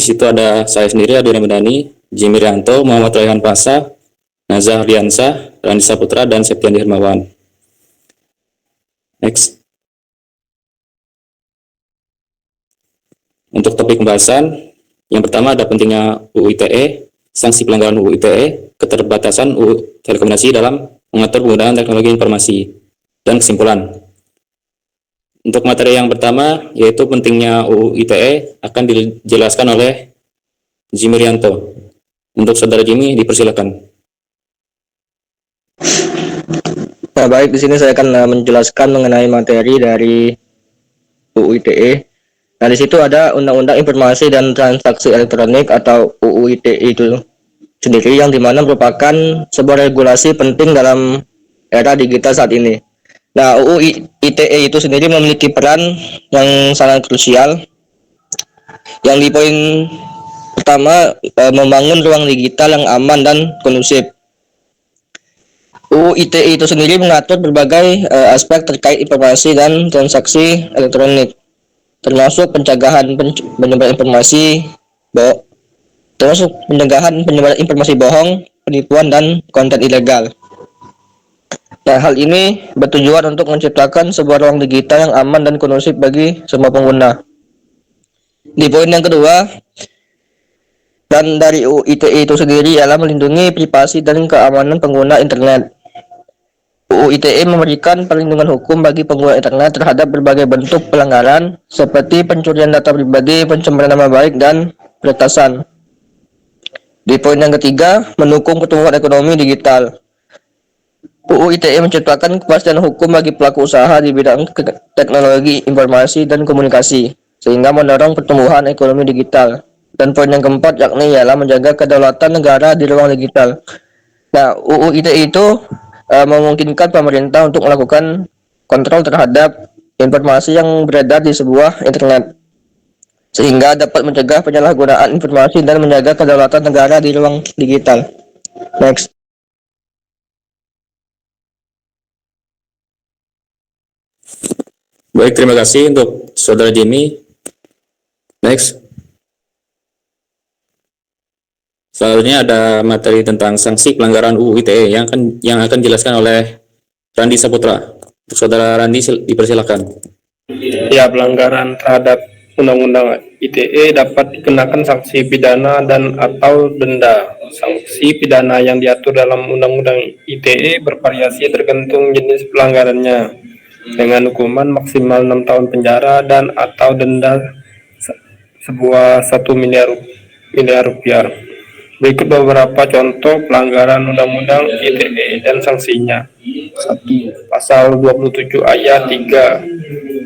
situ ada saya sendiri, Adi Ramadhani, Jimmy Rianto, Muhammad Raihan Pasa, Nazah Ardiansah, Randi Saputra, dan Septian Hermawan. Next. Untuk topik pembahasan, yang pertama ada pentingnya UU ITE, sanksi pelanggaran UU ITE, keterbatasan UU Telekomunikasi dalam mengatur penggunaan teknologi informasi, dan kesimpulan. Untuk materi yang pertama, yaitu pentingnya UU ITE, akan dijelaskan oleh Jimmy Rianto. Untuk saudara Jimmy, dipersilakan. Nah, baik, di sini saya akan menjelaskan mengenai materi dari UU ITE. Nah, di situ ada Undang-Undang Informasi dan Transaksi Elektronik atau UU ITE itu sendiri, yang dimana merupakan sebuah regulasi penting dalam era digital saat ini. Nah, UU ITE itu sendiri memiliki peran yang sangat krusial, yang di poin pertama membangun ruang digital yang aman dan kondusif. UU ITE itu sendiri mengatur berbagai aspek terkait informasi dan transaksi elektronik, termasuk pencegahan penyebaran informasi bohong, penipuan, dan konten ilegal. Nah, hal ini bertujuan untuk menciptakan sebuah ruang digital yang aman dan kondusif bagi semua pengguna. Di poin yang kedua, dan dari UU ITE itu sendiri ialah melindungi privasi dan keamanan pengguna internet. UU ITE memberikan perlindungan hukum bagi pengguna internet terhadap berbagai bentuk pelanggaran seperti pencurian data pribadi, pencemaran nama baik, dan peretasan. Di poin yang ketiga, mendukung pertumbuhan ekonomi digital. UU ITE menciptakan kepastian hukum bagi pelaku usaha di bidang teknologi informasi dan komunikasi, sehingga mendorong pertumbuhan ekonomi digital. Dan poin yang keempat yakni ialah menjaga kedaulatan negara di ruang digital. Nah, UU ITE itu memungkinkan pemerintah untuk melakukan kontrol terhadap informasi yang beredar di sebuah internet, sehingga dapat mencegah penyalahgunaan informasi dan menjaga kedaulatan negara di ruang digital. Next. Baik, terima kasih untuk saudara Jimmy. Next. Selanjutnya ada materi tentang sanksi pelanggaran UU ITE yang akan dijelaskan oleh Randi Saputra. Untuk saudara Randi, dipersilakan. Ya, pelanggaran terhadap Undang-Undang ITE dapat dikenakan sanksi pidana dan atau denda. Sanksi pidana yang diatur dalam Undang-Undang ITE bervariasi tergantung jenis pelanggarannya, dengan hukuman maksimal 6 tahun penjara dan atau denda sebuah 1 miliar rupiah. Berikut beberapa contoh pelanggaran Undang-Undang ITE dan sanksinya. 1. Pasal 27 ayat 3,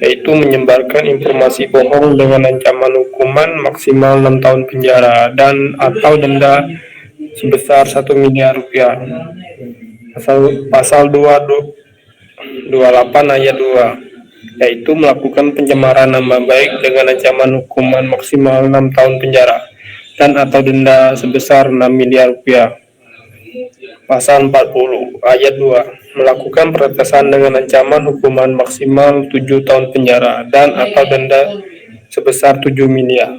yaitu menyebarkan informasi bohong dengan ancaman hukuman maksimal 6 tahun penjara dan atau denda sebesar 1 miliar rupiah. Pasal 28 ayat 2, yaitu melakukan pencemaran nama baik dengan ancaman hukuman maksimal 6 tahun penjara dan atau denda sebesar 6 miliar rupiah. Pasal 40 ayat 2, melakukan peretasan dengan ancaman hukuman maksimal 7 tahun penjara dan atau denda sebesar 7 miliar.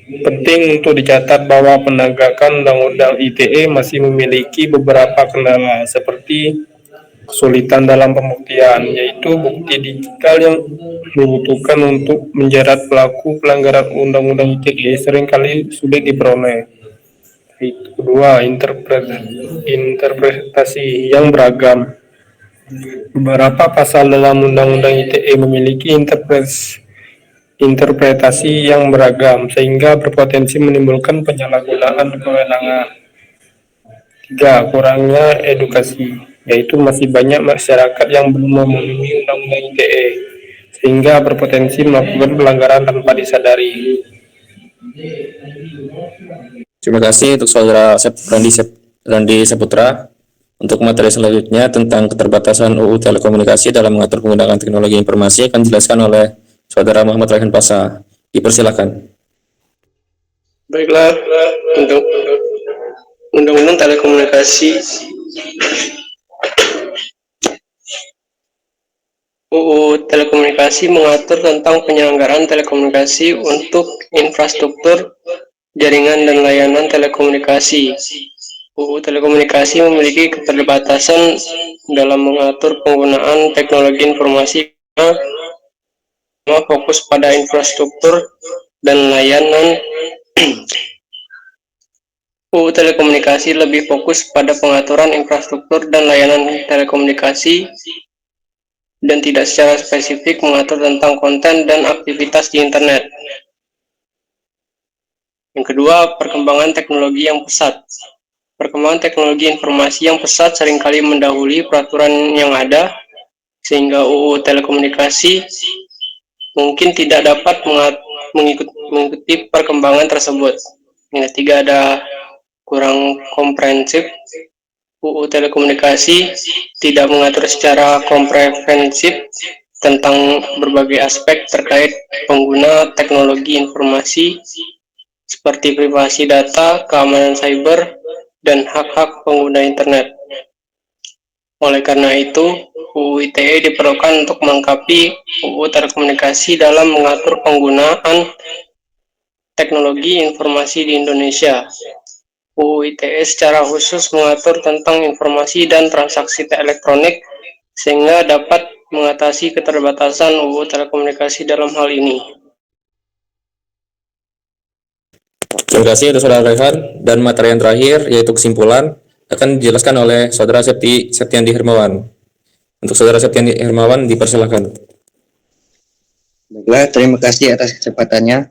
Penting untuk dicatat bahwa penegakan Undang-Undang ITE masih memiliki beberapa kendala, seperti kesulitan dalam pembuktian, yaitu bukti digital yang dibutuhkan untuk menjerat pelaku pelanggaran Undang-Undang ITE seringkali sulit diperoleh. Kedua, interpretasi yang beragam. Beberapa pasal dalam Undang-Undang ITE memiliki interpretasi yang beragam, sehingga berpotensi menimbulkan penyalahgunaan kewenangan. 3. Kurangnya edukasi, yaitu masih banyak masyarakat yang belum memahami Undang-Undang ITE, sehingga berpotensi melakukan pelanggaran tanpa disadari. Terima kasih untuk saudara Randi Saputra. Untuk materi selanjutnya tentang keterbatasan UU Telekomunikasi dalam mengatur penggunaan teknologi informasi akan dijelaskan oleh saudara Muhammad Raihan Pasa. Dipersilakan. Baiklah, untuk Undang-Undang Telekomunikasi, UU Telekomunikasi mengatur tentang penyelenggaraan telekomunikasi untuk infrastruktur jaringan dan layanan telekomunikasi. UU Telekomunikasi memiliki keterbatasan dalam mengatur penggunaan teknologi informasi karena fokus pada infrastruktur dan layanan. UU Telekomunikasi lebih fokus pada pengaturan infrastruktur dan layanan telekomunikasi dan tidak secara spesifik mengatur tentang konten dan aktivitas di internet. Yang kedua, perkembangan teknologi yang pesat. Perkembangan teknologi informasi yang pesat seringkali mendahului peraturan yang ada, sehingga UU Telekomunikasi mungkin tidak dapat mengikuti perkembangan tersebut. Yang ketiga, ada kurang komprehensif. UU Telekomunikasi tidak mengatur secara komprehensif tentang berbagai aspek terkait pengguna teknologi informasi seperti privasi data, keamanan cyber, dan hak-hak pengguna internet. Oleh karena itu, UU ITE diperlukan untuk melengkapi UU Telekomunikasi dalam mengatur penggunaan teknologi informasi di Indonesia. UU ITE secara khusus mengatur tentang informasi dan transaksi elektronik sehingga dapat mengatasi keterbatasan UU Telekomunikasi dalam hal ini. Terima kasih untuk Saudara Rehan, dan materi yang terakhir yaitu kesimpulan akan dijelaskan oleh Saudara Septiandi Hermawan. Untuk Saudara Septiandi Hermawan dipersilakan. Baiklah, terima kasih atas kesempatannya.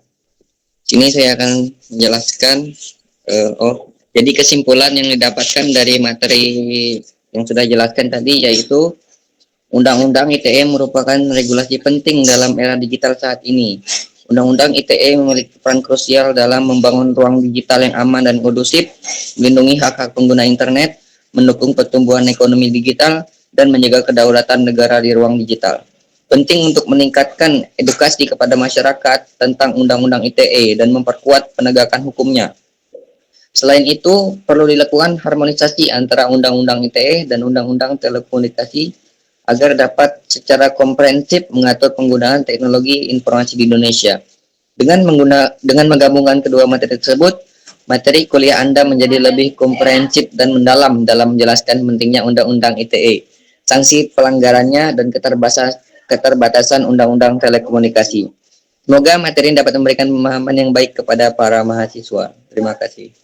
Sini saya akan menjelaskan jadi kesimpulan yang didapatkan dari materi yang sudah jelaskan tadi, yaitu Undang-Undang ITE merupakan regulasi penting dalam era digital saat ini. Undang-Undang ITE memiliki peran krusial dalam membangun ruang digital yang aman dan kondusif, melindungi hak-hak pengguna internet, mendukung pertumbuhan ekonomi digital, dan menjaga kedaulatan negara di ruang digital. Penting untuk meningkatkan edukasi kepada masyarakat tentang Undang-Undang ITE dan memperkuat penegakan hukumnya. Selain itu, perlu dilakukan harmonisasi antara Undang-Undang ITE dan Undang-Undang Telekomunikasi agar dapat secara komprehensif mengatur penggunaan teknologi informasi di Indonesia. Dengan menggabungkan kedua materi tersebut, materi kuliah Anda menjadi lebih komprehensif dan mendalam dalam menjelaskan pentingnya Undang-Undang ITE, sanksi pelanggarannya, dan keterbatasan Undang-Undang Telekomunikasi. Semoga materi ini dapat memberikan pemahaman yang baik kepada para mahasiswa. Terima kasih.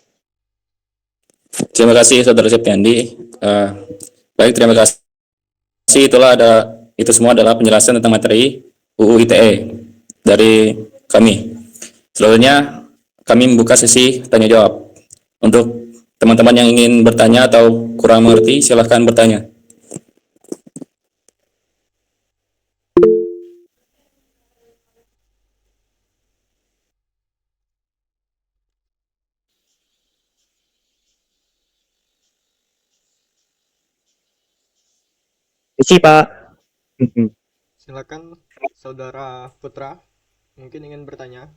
Terima kasih Saudara Septiandi. Baik, terima kasih. Itu semua adalah penjelasan tentang materi UU ITE dari kami. Selanjutnya kami membuka sesi tanya jawab. Untuk teman-teman yang ingin bertanya atau kurang mengerti, silakan bertanya. Isi Pak. Silakan Saudara Putra, mungkin ingin bertanya.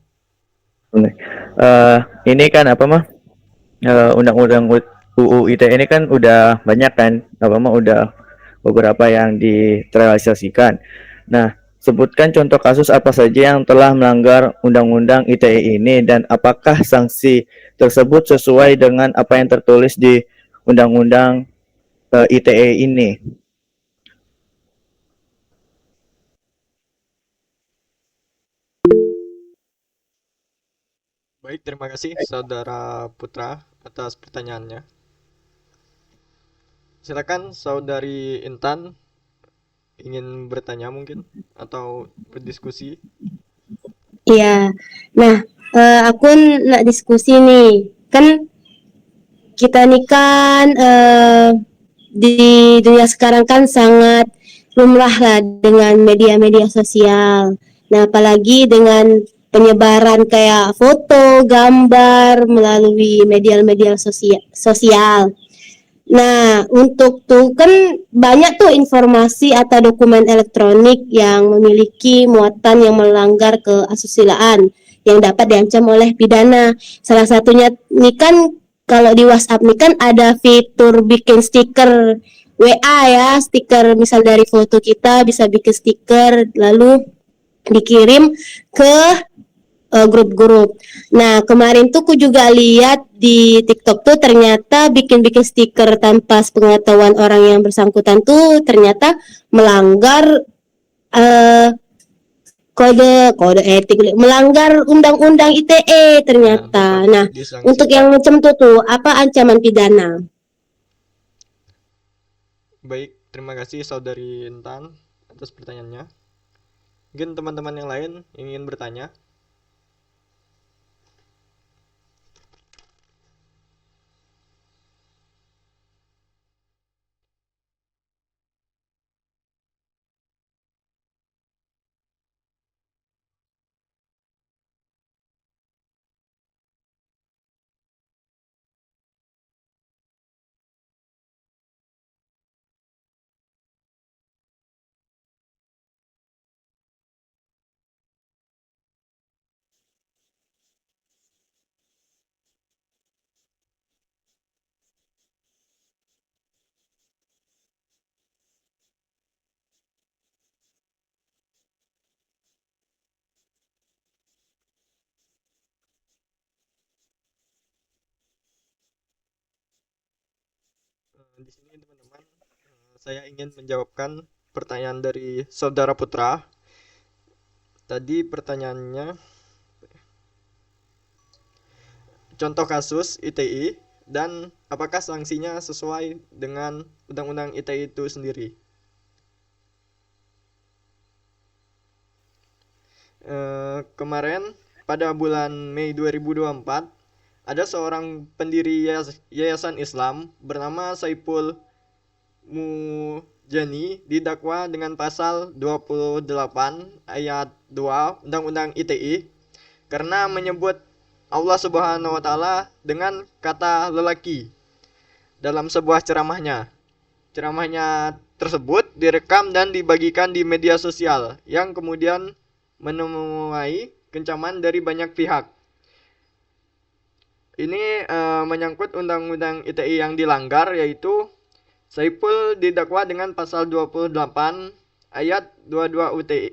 Ini kan undang-undang UU ITE ini kan udah banyak kan, udah beberapa yang direalisasikan. Nah, sebutkan contoh kasus apa saja yang telah melanggar undang-undang ITE ini dan apakah sanksi tersebut sesuai dengan apa yang tertulis di undang-undang ITE ini. Baik, terima kasih Saudara Putra atas pertanyaannya. Silakan Saudari Intan, ingin bertanya mungkin atau berdiskusi. Iya, nah aku nak diskusi nih, kan kita nih kan di dunia sekarang kan sangat lumrah lah dengan media-media sosial. Nah, apalagi dengan penyebaran kayak foto, gambar melalui media-media sosial. Nah, untuk tuh kan banyak tuh informasi atau dokumen elektronik yang memiliki muatan yang melanggar keasusilaan yang dapat diancam oleh pidana. Salah satunya nih kan kalau di WhatsApp nih kan ada fitur bikin stiker WA ya, stiker misal dari foto kita bisa bikin stiker lalu dikirim ke grup-grup. Nah, kemarin tuh aku juga lihat di TikTok tuh ternyata bikin-bikin stiker tanpa sepengetahuan orang yang bersangkutan tuh ternyata melanggar kode etik, melanggar undang-undang ITE ternyata. Nah, Disangsi. untuk yang macam tuh apa ancaman pidana? Baik, terima kasih Saudari Intan atas pertanyaannya. Mungkin teman-teman yang lain ingin bertanya. Di sini teman-teman, saya ingin menjawabkan pertanyaan dari Saudara Putra. Tadi pertanyaannya, contoh kasus ITI dan apakah sanksinya sesuai dengan Undang-Undang ITI itu sendiri. Kemarin pada bulan Mei 2024 ada seorang pendiri Yayasan Islam bernama Saiful Mujani didakwa dengan pasal 28 ayat 2 Undang-Undang ITI karena menyebut Allah Subhanahu wa taala dengan kata lelaki dalam sebuah ceramahnya. Ceramahnya tersebut direkam dan dibagikan di media sosial yang kemudian menemui kecaman dari banyak pihak. Ini menyangkut Undang-Undang ITI yang dilanggar, yaitu Saiful didakwa dengan pasal 28 ayat 22 UTI,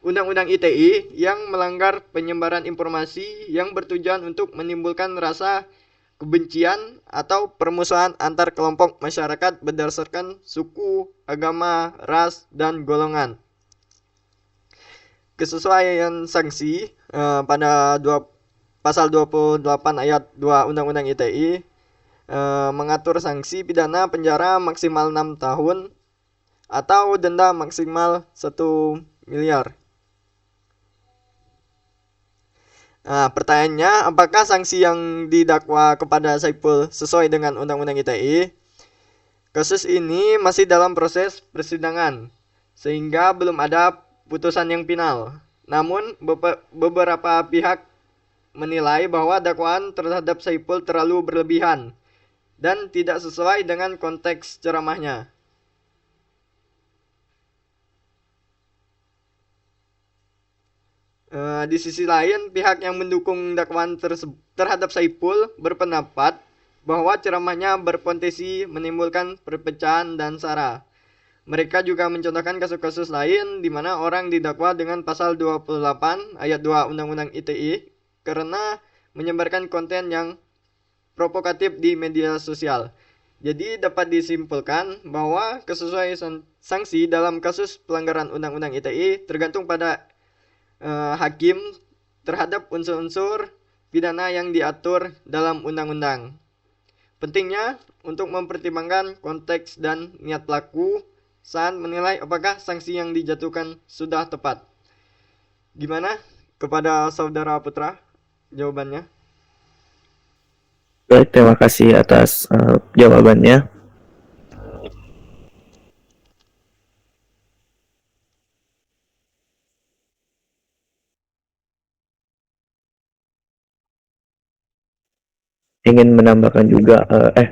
Undang-Undang ITI yang melanggar penyebaran informasi yang bertujuan untuk menimbulkan rasa kebencian atau permusuhan antar kelompok masyarakat berdasarkan suku, agama, ras, dan golongan. Kesesuaian sanksi pada pasal 28 ayat 2 Undang-Undang ITI mengatur sanksi pidana penjara maksimal 6 tahun atau denda maksimal 1 miliar. Nah, pertanyaannya, apakah sanksi yang didakwa kepada Saiful sesuai dengan Undang-Undang ITI? Kasus ini masih dalam proses persidangan, sehingga belum ada putusan yang final. Namun, beberapa pihak menilai bahwa dakwaan terhadap Saiful terlalu berlebihan dan tidak sesuai dengan konteks ceramahnya. Di sisi lain, pihak yang mendukung dakwaan terhadap Saiful berpendapat bahwa ceramahnya berpotensi menimbulkan perpecahan dan sara. Mereka juga mencontohkan kasus-kasus lain di mana orang didakwa dengan pasal 28 ayat 2 Undang-Undang ITI karena menyebarkan konten yang provokatif di media sosial. Jadi dapat disimpulkan bahwa kesesuaian sanksi dalam kasus pelanggaran Undang-Undang ITI tergantung pada hakim terhadap unsur-unsur pidana yang diatur dalam undang-undang. Pentingnya untuk mempertimbangkan konteks dan niat pelaku saat menilai apakah sanksi yang dijatuhkan sudah tepat. Gimana kepada Saudara Putra jawabannya? Baik, terima kasih atas jawabannya. Ingin menambahkan juga,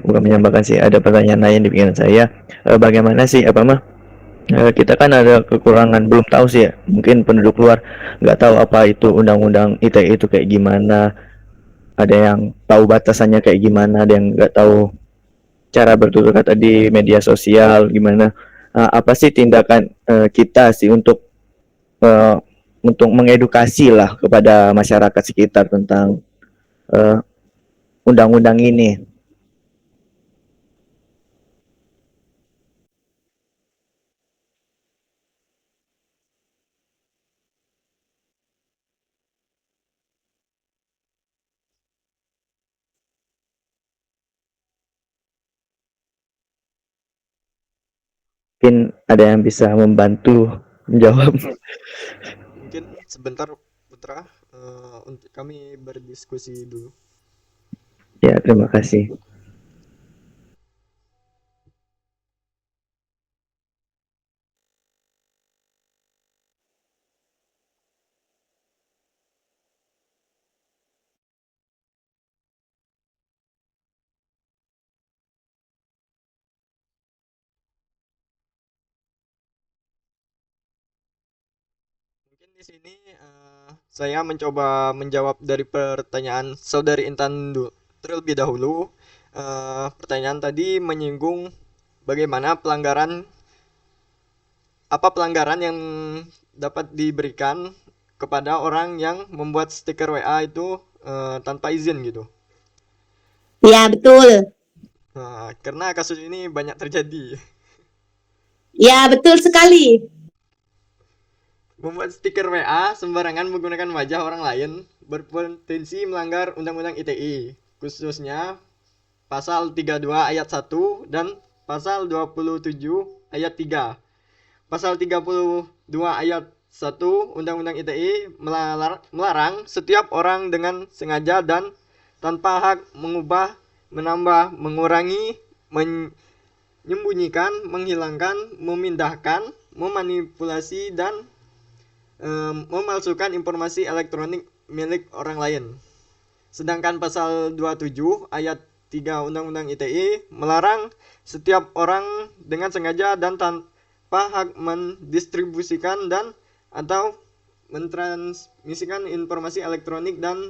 bukan menambahkan sih, ada pertanyaan lain di pikiran saya. Bagaimana sih kita kan ada kekurangan, belum tahu sih ya, mungkin penduduk luar nggak tahu apa itu undang-undang ITE itu kayak gimana, ada yang tahu batasannya kayak gimana, ada yang nggak tahu cara bertutur kata di media sosial gimana. Apa sih tindakan kita sih eh, untuk mengedukasi lah kepada masyarakat sekitar tentang eh, undang-undang ini. Mungkin ada yang bisa membantu menjawab. Mungkin sebentar Putra, untuk kami berdiskusi dulu. Ya, terima kasih. Mungkin di sini saya mencoba menjawab dari pertanyaan Saudari Intan terlebih dahulu. Pertanyaan tadi menyinggung bagaimana apa pelanggaran yang dapat diberikan kepada orang yang membuat stiker WA itu tanpa izin gitu. Ya, betul. Karena kasus ini banyak terjadi. Ya, betul sekali. Membuat stiker WA sembarangan menggunakan wajah orang lain berpotensi melanggar Undang-Undang ITE, khususnya Pasal 32 ayat 1 dan Pasal 27 ayat 3. Pasal 32 ayat 1 Undang-Undang ITE melarang setiap orang dengan sengaja dan tanpa hak mengubah, menambah, mengurangi, menyembunyikan, menghilangkan, memindahkan, memanipulasi, dan memalsukan informasi elektronik milik orang lain. Sedangkan pasal 27 ayat 3 Undang-Undang ITE melarang setiap orang dengan sengaja dan tanpa hak mendistribusikan dan atau mentransmisikan informasi elektronik dan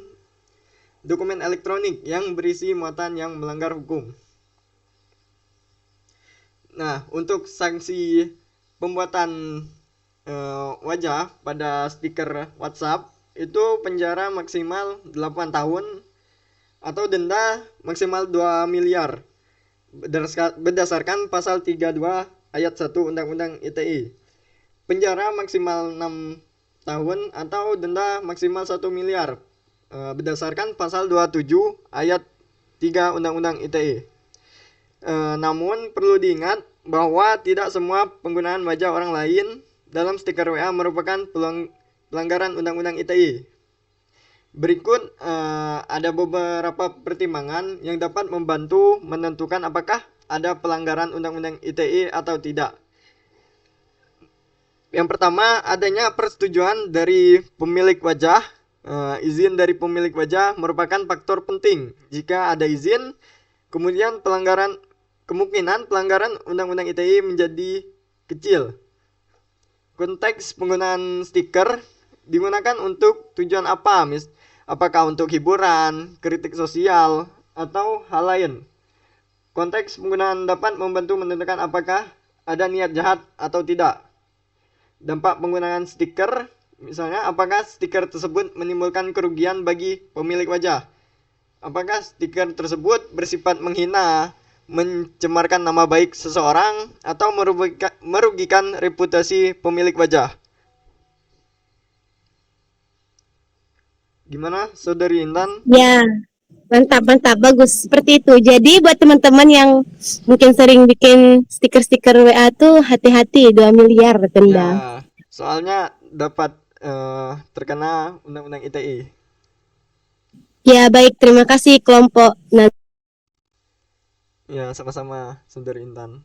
dokumen elektronik yang berisi muatan yang melanggar hukum. Nah, untuk sanksi pembuatan wajah pada stiker WhatsApp itu penjara maksimal 8 tahun atau denda maksimal 2 miliar berdasarkan pasal 32 ayat 1 Undang-Undang ITE. Penjara maksimal 6 tahun atau denda maksimal 1 miliar berdasarkan pasal 27 ayat 3 Undang-Undang ITE. Namun perlu diingat bahwa tidak semua penggunaan wajah orang lain dalam stiker WA merupakan pelanggaran Undang-Undang ITE. Berikut ada beberapa pertimbangan yang dapat membantu menentukan apakah ada pelanggaran Undang-Undang ITE atau tidak. Yang pertama, adanya persetujuan dari pemilik wajah. Izin dari pemilik wajah merupakan faktor penting. Jika ada izin, kemudian kemungkinan pelanggaran Undang-Undang ITE menjadi kecil. Konteks penggunaan stiker digunakan untuk tujuan apa? Apakah untuk hiburan, kritik sosial, atau hal lain? Konteks penggunaan dapat membantu menentukan apakah ada niat jahat atau tidak. Dampak penggunaan stiker, misalnya apakah stiker tersebut menimbulkan kerugian bagi pemilik wajah? Apakah stiker tersebut bersifat menghina, mencemarkan nama baik seseorang, atau merugikan reputasi pemilik wajah? Gimana, Saudari Intan? Ya, mantap, bagus. Seperti itu. Jadi buat teman-teman yang mungkin sering bikin stiker-stiker WA tuh hati-hati, 2 miliar denda. Ya, soalnya dapat terkena Undang-Undang ITE. Ya, baik. Terima kasih kelompok. Nah, Ya, sama-sama, Saudari Intan.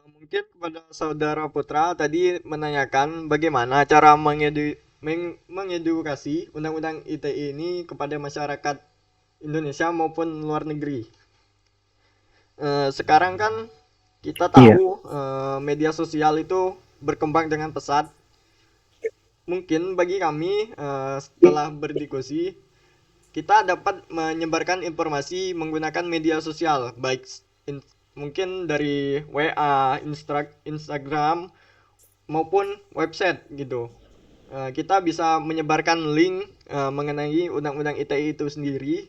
Mungkin kepada saudara Putra tadi menanyakan bagaimana cara mengedukasi Undang-Undang ITE ini kepada masyarakat Indonesia maupun luar negeri. Sekarang kan kita tahu media sosial itu berkembang dengan pesat. Mungkin bagi kami setelah berdiskusi kita dapat menyebarkan informasi menggunakan media sosial baik mungkin dari WA, Instagram maupun website gitu. Kita bisa menyebarkan link mengenai Undang-Undang ITE itu sendiri.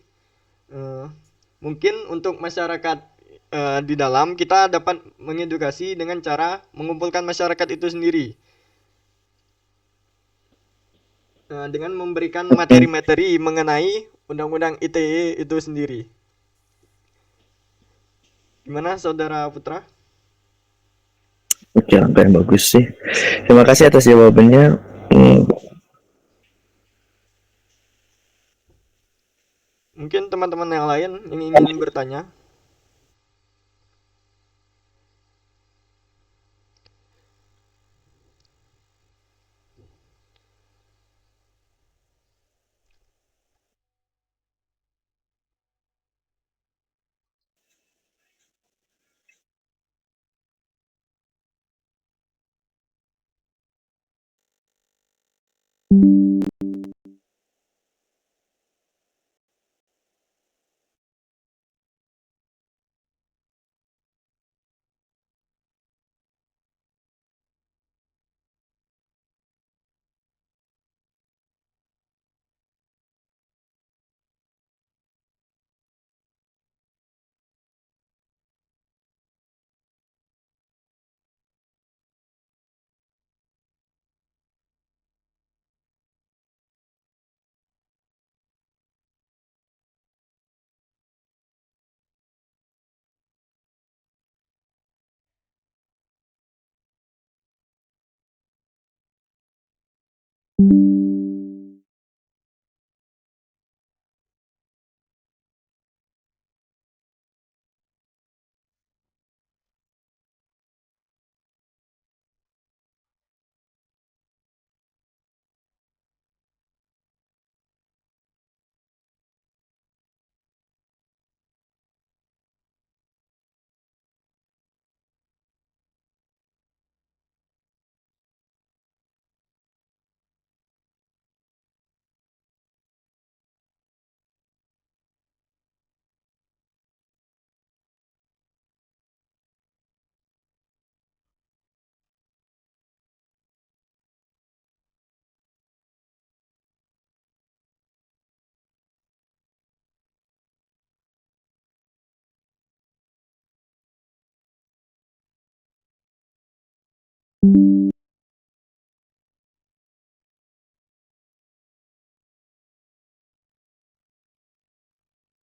Mungkin untuk masyarakat di dalam kita dapat mengedukasi dengan cara mengumpulkan masyarakat itu sendiri. Dengan memberikan materi-materi mengenai Undang-Undang ITE itu sendiri. Gimana Saudara Putra? Oke, langkah yang bagus sih. Terima kasih atas jawabannya. Mungkin teman-teman yang lain yang ingin bertanya.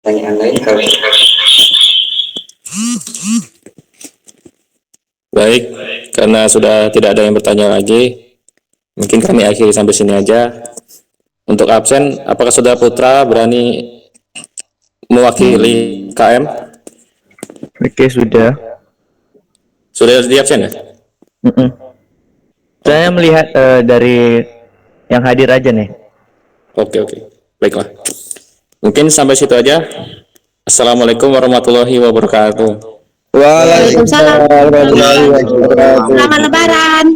Pertanyaan lain kali. Baik, karena sudah tidak ada yang bertanya lagi, mungkin kami akhiri sampai sini aja. Untuk absen, apakah Saudara Putra berani mewakili KM? Oke, sudah. Sudah di absen ya? Saya melihat dari yang hadir aja nih. Oke, baiklah. Mungkin sampai situ aja. Assalamualaikum warahmatullahi wabarakatuh. Waalaikumsalam warahmatullahi wabarakatuh. Selamat Lebaran.